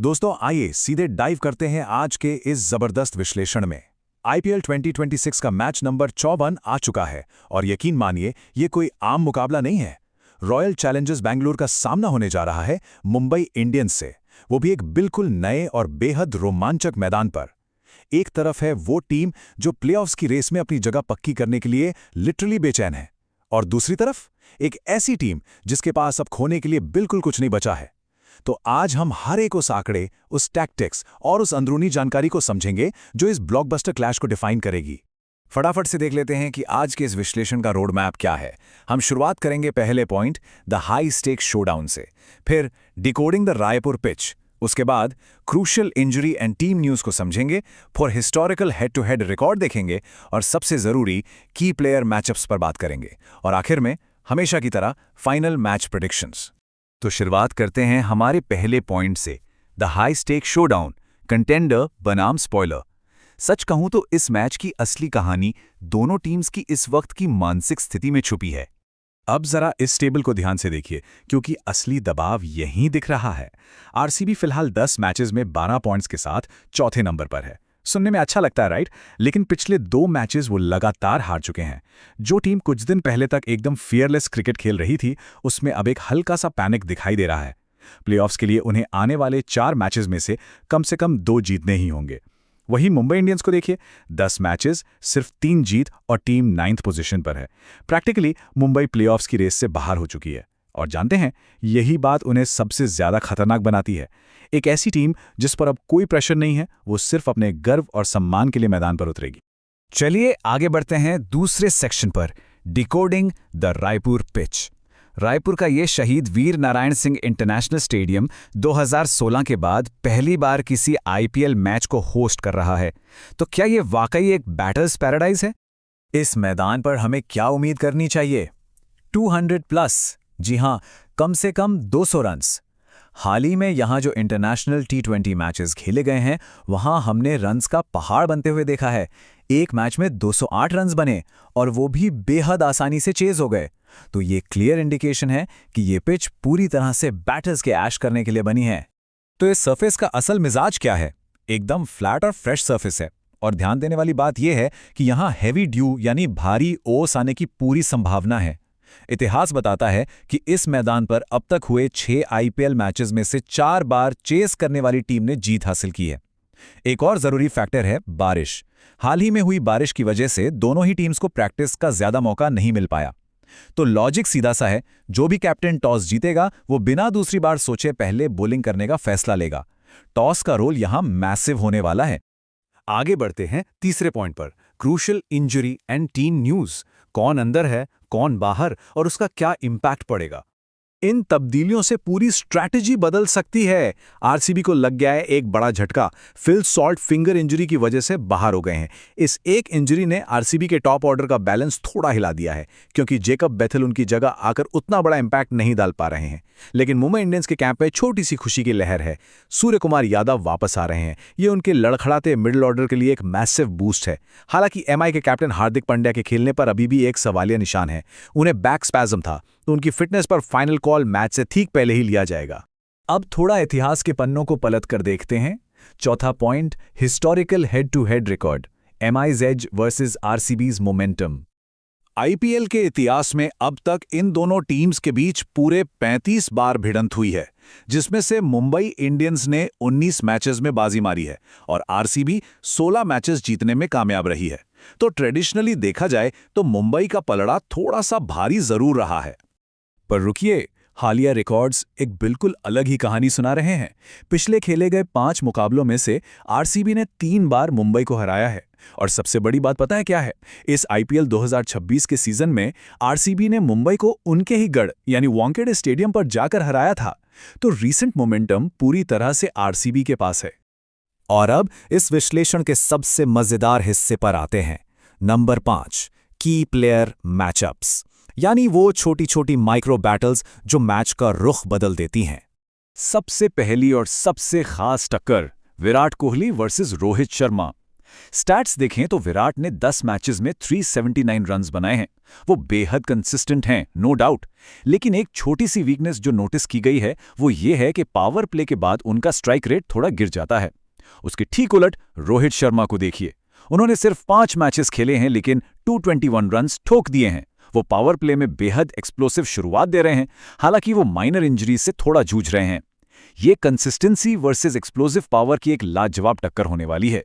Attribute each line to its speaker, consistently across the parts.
Speaker 1: दोस्तों आइए सीधे डाइव करते हैं आज के इस जबरदस्त विश्लेषण में। आईपीएल 2026 का मैच नंबर 54 आ चुका है और यकीन मानिए ये कोई आम मुकाबला नहीं है। रॉयल चैलेंजर्स बेंगलुरु का सामना होने जा रहा है मुंबई इंडियंस से, वो भी एक बिल्कुल नए और बेहद रोमांचक मैदान पर। एक तरफ है वो टीम जो प्लेऑफ्स की रेस में अपनी जगह पक्की करने के लिए लिटरली बेचैन है, और दूसरी तरफ एक ऐसी टीम जिसके पास अब खोने के लिए बिल्कुल कुछ नहीं बचा है। तो आज हम हर एक उस आंकड़े, उस टैक्टिक्स और उस अंदरूनी जानकारी को समझेंगे जो इस ब्लॉकबस्टर क्लैश को डिफाइन करेगी। फटाफट से देख लेते हैं कि आज के इस विश्लेषण का रोड मैप क्या है। हम शुरुआत करेंगे पहले point the high stake showdown से, फिर डिकोडिंग द रायपुर पिच, उसके बाद crucial injury and team news को समझेंगे, for historical head to head record देखेंगे और सबसे ज़रूरी की प्लेयर मैचअप्स पर बात करेंगे, और आखिर में हमेशा की तरह फाइनल मैच प्रेडिक्शंस। तो शुरुआत करते हैं हमारे पहले पॉइंट से, the high stake showdown, contender बनाम स्पॉइलर। सच कहूं तो इस मैच की असली कहानी दोनों टीम्स की इस वक्त की मानसिक स्थिति में छुपी है। अब जरा इस टेबल को ध्यान से देखिए, क्योंकि असली दबाव यहीं दिख रहा है। आरसीबी फिलहाल 10 मैचेस में 12 पॉइंट्स के साथ चौथे नंबर पर है। सुनने में अच्छा लगता है, राइट? लेकिन पिछले 2 मैचेस वो लगातार हार चुके हैं। जो टीम कुछ दिन पहले तक एकदम फियरलेस क्रिकेट खेल रही थी, उसमें अब एक हल्का सा पैनिक दिखाई दे रहा है। प्लेऑफ्स के लिए उन्हें आने वाले 4 मैचेस में से कम 2 जीतने ही होंगे। वहीं मुंबई इंडियंस को देखिए, 10 मैचेस, सिर्फ 3 जीत और टीम 9th पोजीशन पर है। प्रैक्टिकली मुंबई प्लेऑफ्स की रेस से बाहर हो चुकी है, और जानते हैं यही बात उन्हें सबसे ज्यादा खतरनाक बनाती है। एक ऐसी टीम जिस पर अब कोई प्रेशर नहीं है, वो सिर्फ अपने गर्व और सम्मान के लिए मैदान पर उतरेगी। चलिए आगे बढ़ते हैं दूसरे सेक्शन पर, decoding the Raipur pitch. Raipur का ये शहीद वीर नारायण सिंह इंटरनेशनल स्टेडियम 2016 के बाद पहली बार किसी आईपीएल मैच को होस्ट कर रहा है। तो क्या ये वाकई एक बैटर्स पैराडाइज है? इस मैदान पर हमें क्या उम्मीद करनी चाहिए? 200+, जी हां, कम से कम 200 रन्स। हाल ही में यहाँ जो इंटरनेशनल T20 मैचेस खेले गए हैं, वहाँ हमने रन्स का पहाड़ बनते हुए देखा है। एक मैच में 208 रन्स बने, और वो भी बेहद आसानी से चेज हो गए। तो ये क्लियर इंडिकेशन है कि ये पिच पूरी तरह से बैटर्स के ऐश करने के लिए बनी है। तो इस सरफेस का असल मिजाज क्या है? एकदम फ्लैट और फ्रेश सरफेस है, और ध्यान देने वाली बात यह है कि यहाँ हैवी ड्यू यानी भारी ओस आने की पूरी संभावना है। इतिहास बताता है कि इस मैदान पर अब तक हुए 6 आईपीएल मैचेस में से 4 बार चेस करने वाली टीम ने जीत हासिल की है। एक और जरूरी फैक्टर है बारिश। हाल ही में हुई बारिश की वजह से दोनों ही टीम्स को प्रैक्टिस का ज्यादा मौका नहीं मिल पाया। तो लॉजिक सीधा सा है, जो भी कैप्टन टॉस जीतेगा वो बिना दूसरी बार सोचे पहले बॉलिंग करने का फैसला लेगा। टॉस का रोल यहां मैसिव होने वाला है। आगे बढ़ते हैं तीसरे पॉइंट पर, crucial injury and team news. कौन अंदर है, कौन बाहर, और उसका क्या इंपैक्ट पड़ेगा? इन तब्दीलियों से पूरी स्ट्रैटेजी बदल सकती है। आरसीबी को लग गया है एक बड़ा झटका। फिल सॉल्ट फिंगर इंजरी की वजह से बाहर हो गए हैं। इस एक इंजरी ने आरसीबी के टॉप ऑर्डर का बैलेंस थोड़ा हिला दिया है, क्योंकि जेकब बेथेल उनकी जगह आकर उतना बड़ा इंपैक्ट नहीं डाल पा रहे हैं। लेकिन मुंबई इंडियंस के कैंप में छोटी सी खुशी की लहर है। सूर्य कुमार यादव वापस आ रहे हैं। ये उनके लड़खड़ाते मिडिल ऑर्डर के लिए एक मैसिव बूस्ट है। हालांकि एमआई के कैप्टन हार्दिक पांड्या के खेलने पर अभी भी एक सवालिया निशान है। उन्हें बैक स्पैज्म था, तो उनकी फिटनेस पर फाइनल कॉल मैच से ठीक पहले ही लिया जाएगा। अब थोड़ा इतिहास के पन्नों को पलट कर देखते हैं। चौथा point, historical head to head record, MI's edge versus RCB's momentum. IPL के इतिहास में अब तक इन दोनों टीम्स के बीच पूरे 35 बार भिड़ंत हुई है, जिसमें से मुंबई इंडियंस ने 19 मैचेस में बाजी मारी है और आरसीबी 16 मैचेस जीतने में कामयाब रही है। तो ट्रेडिशनली देखा जाए तो मुंबई का पलड़ा थोड़ा सा भारी जरूर रहा है। पर रुकिए, हालिया रिकॉर्ड्स एक बिल्कुल अलग ही कहानी सुना रहे हैं। पिछले खेले गए 5 मुकाबलों में से आरसीबी ने 3 बार मुंबई को हराया है। और सबसे बड़ी बात पता है क्या है? इस आईपीएल 2026 के सीजन में आरसीबी ने मुंबई को उनके ही गढ़ यानी वानखेड़े स्टेडियम पर जाकर हराया था। तो रीसेंट मोमेंटम पूरी तरह से आरसीबी के पास है। और अब इस विश्लेषण के सबसे मजेदार हिस्से पर आते हैं। नंबर 5, की प्लेयर मैचअप्स, यानी वो छोटी छोटी माइक्रो बैटल्स जो मैच का रुख बदल देती हैं। सबसे पहली और सबसे खास टक्कर, विराट कोहली वर्सेस रोहित शर्मा।
Speaker 2: स्टैट्स देखें तो विराट ने 10 मैचेस में 379 रन्स बनाए हैं। वो बेहद कंसिस्टेंट हैं, नो डाउट। लेकिन एक छोटी सी वीकनेस जो नोटिस की गई है वो ये है कि पावर प्ले के बाद उनका स्ट्राइक रेट थोड़ा गिर जाता है। उसके ठीक उलट रोहित शर्मा को देखिए। उन्होंने सिर्फ 5 मैचेस खेले हैं लेकिन 221 रन्स ठोक दिए हैं। वो पावर प्ले में बेहद एक्सप्लोसिव शुरुआत दे रहे हैं, हालांकि वो माइनर इंजरीज से थोड़ा जूझ रहे हैं। ये कंसिस्टेंसी वर्सेस एक्सप्लोसिव पावर की एक लाजवाब टक्कर होने वाली है।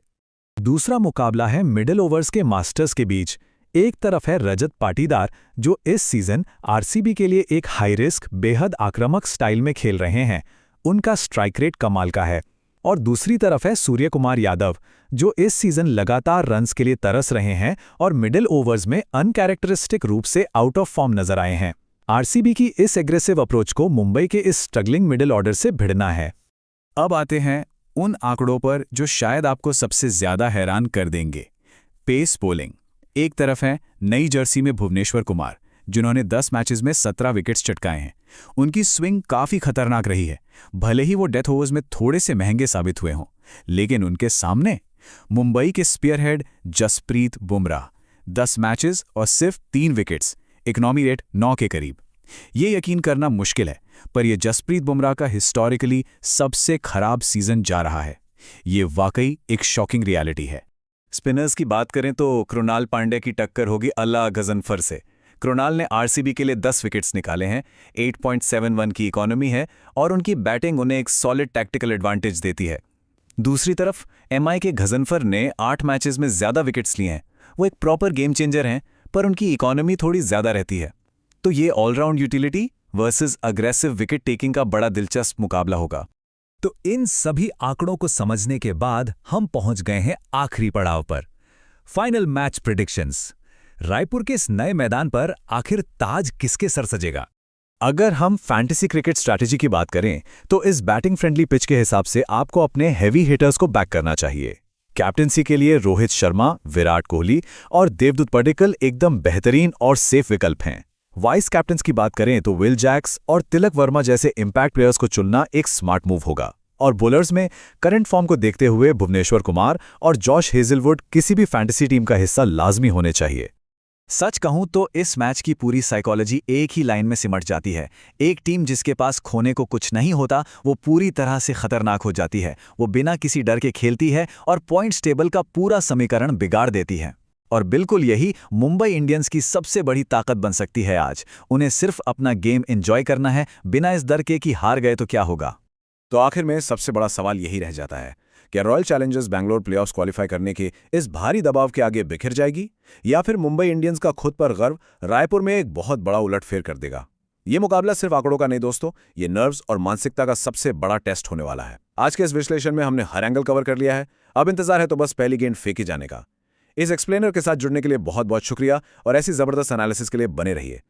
Speaker 1: दूसरा मुकाबला है मिडिल ओवर्स के मास्टर्स के बीच। एक तरफ है रजत पाटीदार, जो इस सीजन आरसीबी के लिए एक हाई रिस्क बेहद आक्रामक स्टाइल में खेल रहे हैं। उनका स्ट्राइक रेट कमाल का है। और दूसरी तरफ है सूर्य कुमार यादव, जो इस सीजन लगातार रन्स के लिए तरस रहे हैं और मिडिल ओवर्स में अनकैरेक्टरिस्टिक रूप से आउट ऑफ फॉर्म नजर आए हैं। आरसीबी की इस एग्रेसिव अप्रोच को मुंबई के इस स्ट्रगलिंग मिडिल ऑर्डर से भिड़ना है।
Speaker 2: अब आते हैं उन आंकड़ों पर जो शायद आपको सबसे ज्यादा हैरान कर देंगे। Pace bowling. एक तरफ है नई जर्सी में भुवनेश्वर कुमार, जिन्होंने 10 मैचेस में 17 विकेट्स चटकाए हैं। उनकी स्विंग काफी खतरनाक रही है, भले ही वो डेथ ओवर्स में थोड़े से महंगे साबित हुए हों। लेकिन उनके सामने मुंबई के स्पीयरहेड जसप्रीत बुमराह, 10 मैचेस और सिर्फ 3 विकेट्स, इकोनॉमी रेट 9 के करीब। ये यकीन करना मुश्किल है, पर यह जसप्रीत बुमराह का हिस्टोरिकली सबसे खराब सीजन जा रहा है। ये वाकई एक शॉकिंग रियलिटी है। स्पिनर्स की बात करें तो कृणाल पांड्या की टक्कर होगी अल्लाह गजनफर से। कृणाल ने आरसीबी के लिए 10 विकेट्स निकाले हैं, 8.71 की इकोनॉमी है और उनकी बैटिंग उन्हें एक सॉलिड टैक्टिकल एडवांटेज देती है। दूसरी तरफ एमआई के गजनफर ने 8 मैचेस में ज्यादा विकेट्स लिए हैं। वो एक प्रॉपर गेम चेंजर हैं, पर उनकी इकोनॉमी थोड़ी ज्यादा रहती है। तो ये all round utility versus aggressive wicket taking का बड़ा दिलचस्प मुकाबला होगा।
Speaker 1: तो इन सभी आंकड़ों को समझने के बाद हम पहुंच गए हैं आखिरी पड़ाव पर, फाइनल मैच प्रेडिक्शंस। रायपुर के इस नए मैदान पर आखिर ताज किसके सर सजेगा?
Speaker 2: अगर हम फैंटेसी क्रिकेट स्ट्रैटेजी की बात करें तो इस बैटिंग फ्रेंडली पिच के हिसाब से आपको अपने हैवी हिटर्स को बैक करना चाहिए। कैप्टेंसी के लिए रोहित शर्मा, विराट कोहली और देवदूत पडिक्कल एकदम बेहतरीन और सेफ विकल्प हैं। वाइस कैप्टन्स की बात करें तो विल जैक्स और तिलक वर्मा जैसे इंपैक्ट प्लेयर्स को चुनना एक स्मार्ट मूव होगा। और बॉलर्स में करंट फॉर्म को देखते हुए भुवनेश्वर कुमार और जॉश हेजलवुड किसी भी फैंटेसी टीम का हिस्सा लाजमी होने चाहिए। सच कहूं तो इस मैच की पूरी साइकोलॉजी एक ही लाइन में सिमट जाती है। एक टीम जिसके पास खोने को कुछ नहीं होता, वो पूरी तरह से खतरनाक हो जाती है। वो बिना किसी डर के खेलती है और पॉइंट्स टेबल का पूरा समीकरण बिगाड़ देती है। और बिल्कुल यही मुंबई इंडियंस की सबसे बड़ी ताकत बन सकती है आज। उन्हें सिर्फ अपना गेम एंजॉय करना है, बिना इस डर के कि हार गए तो क्या होगा।
Speaker 1: तो आखिर में सबसे बड़ा सवाल यही रह जाता है, क्या royal Challengers Bangalore playoffs qualify करने के इस भारी दबाव के आगे बिखर जाएगी, या फिर मुंबई इंडियंस का खुद पर गर्व रायपुर में एक बहुत बड़ा उलटफेर कर देगा? ये मुकाबला सिर्फ आंकड़ों का नहीं दोस्तों, ये नर्व्स और मानसिकता का सबसे बड़ा टेस्ट होने वाला है। आज के इस विश्लेषण में हमने हर एंगल कवर कर लिया है। अब इंतजार है तो बस पहली गेंद फेंकी जाने का। इस एक्सप्लेनर के साथ जुड़ने के लिए बहुत बहुत शुक्रिया और ऐसी जबरदस्त एनालिसिस के लिए बने रहिए।